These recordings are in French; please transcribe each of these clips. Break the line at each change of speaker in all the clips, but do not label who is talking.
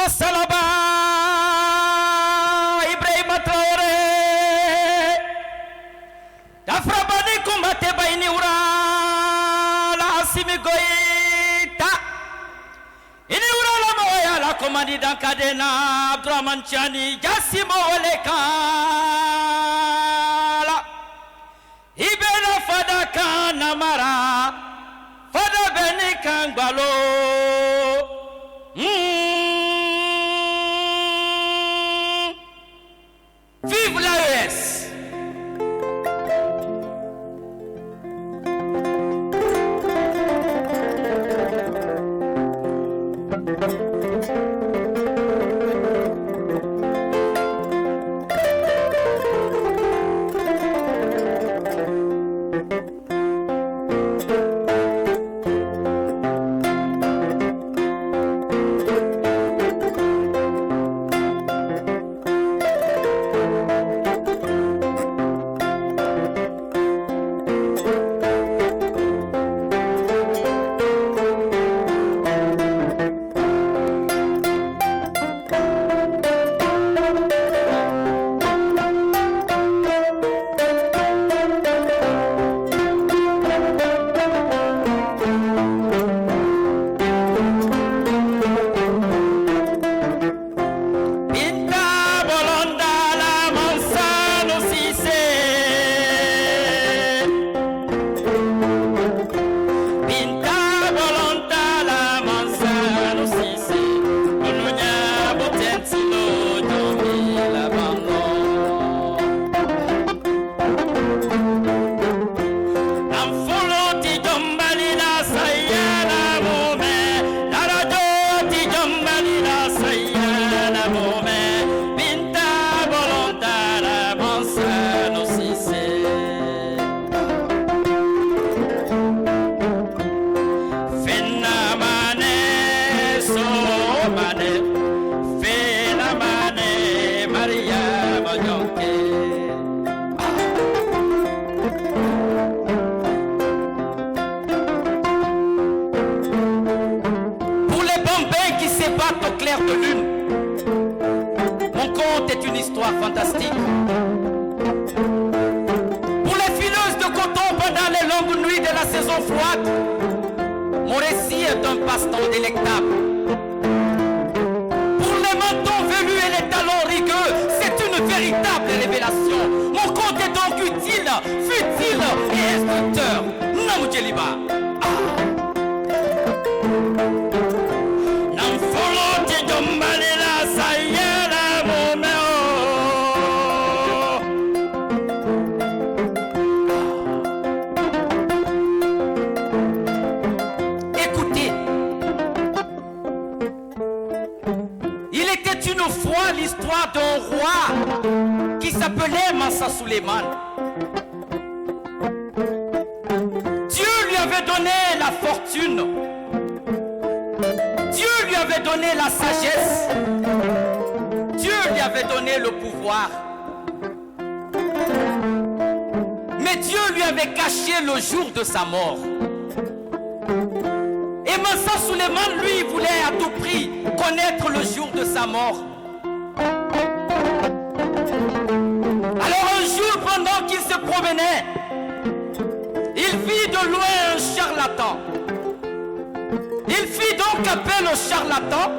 Salaba Ibrahima Traoré Dafrabani Kumate Baini Ura La Asimi Goita Ini Ura La Moya La Komandi Dankadena Abdurrahman Chani Jassimo Olekala Ibena Fadaka Namara Fada Beni Kangbalo Vive l'AES! Au clair de lune, mon conte est une histoire fantastique. Pour les fileuses de coton pendant les longues nuits de la saison froide, mon récit est un passe-temps délectable. Pour les mentons velus et les talons rigueux, c'est une véritable révélation. Mon conte est donc utile, futile et instructeur. Namujeliba. Écoutez, il était une fois l'histoire d'un roi qui s'appelait Mansa Suleiman. Dieu lui avait donné la fortune. Dieu lui avait donné la sagesse. Dieu lui avait donné le pouvoir. Mais Dieu lui avait caché le jour de sa mort. Et Mansa Suleiman, lui, voulait à tout prix connaître le jour de sa mort. Alors un jour, pendant qu'il se promenait, il vit de loin un charlatan. Il fit donc appel au charlatan.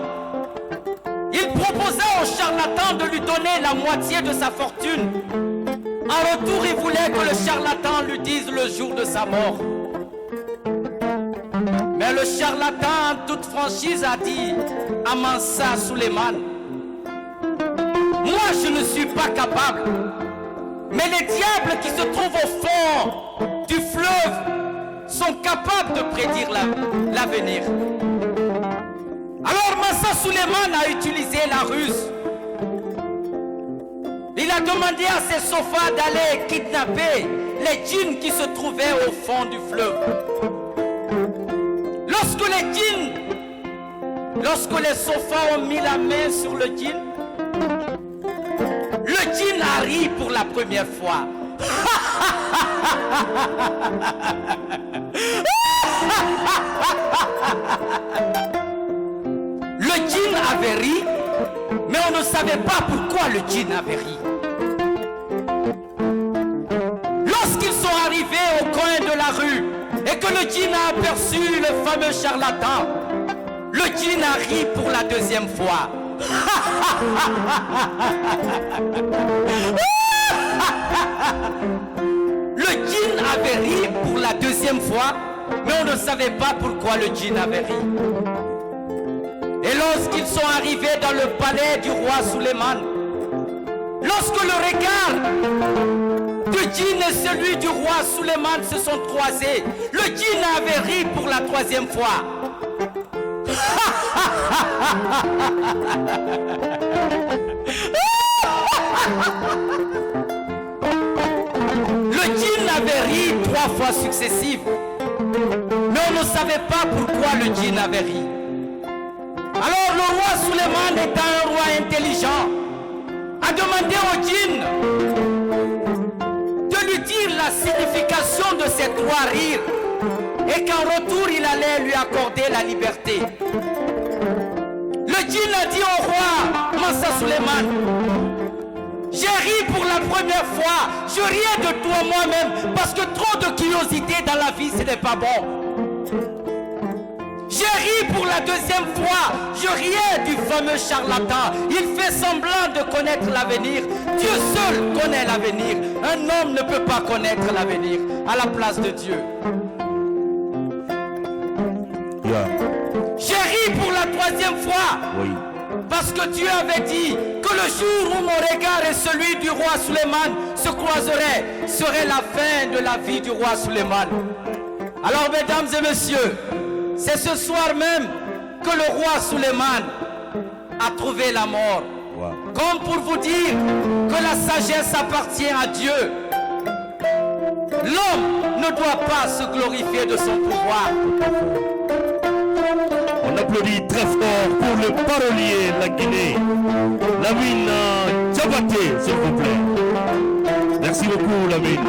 Il proposa au charlatan de lui donner la moitié de sa fortune. En retour, il voulait que le charlatan lui dise le jour de sa mort. Mais le charlatan, en toute franchise, a dit à Mansa Suleiman: moi, je ne suis pas capable. Mais les diables qui se trouvent au fond du fleuve sont capables de prédire l'avenir. Alors Mansa Suleiman a utilisé la ruse. Il a demandé à ses sofas d'aller kidnapper les djinns qui se trouvaient au fond du fleuve. Lorsque les sofas ont mis la main sur le djinn a ri pour la première fois. Le djinn avait ri Mais on ne savait pas pourquoi le djinn avait ri. Lorsqu'ils sont arrivés au coin de la rue et que le djinn a aperçu le fameux charlatan, le djinn a ri pour la deuxième fois. Le djinn avait ri pour la deuxième fois, mais on ne savait pas pourquoi le djinn avait ri. Et lorsqu'ils sont arrivés dans le palais du roi Suleiman, lorsque le regard du djinn et celui du roi Suleiman se sont croisés, le djinn avait ri pour la troisième fois. Le djinn avait ri 3 fois successives, mais on ne savait pas pourquoi le djinn avait ri. Alors le roi Suleiman, étant un roi intelligent, a demandé au djinn de lui dire la signification de ces 3 rires et qu'en retour il allait lui accorder la liberté. Le djinn a dit au roi Mansa Suleiman, j'ai ri pour la première fois, je riais de toi moi-même parce que trop de curiosité dans la vie ce n'est pas bon. J'ai ri pour la deuxième fois, je riais du fameux charlatan. Il fait semblant de connaître l'avenir. Dieu seul connaît l'avenir. Un homme ne peut pas connaître l'avenir à la place de Dieu. J'ai ri pour la 3e fois. Oui. Parce que Dieu avait dit que le jour où mon regard et celui du roi Suleiman se croiseraient serait la fin de la vie du roi Suleiman. Alors mesdames et messieurs, c'est ce soir même que le roi Suleiman a trouvé la mort. Wow. Comme pour vous dire que la sagesse appartient à Dieu. L'homme ne doit pas se glorifier de son pouvoir.
On applaudit très fort pour le parolier de la Guinée, Lamine Diabaté, s'il vous plaît. Merci beaucoup, Lamine.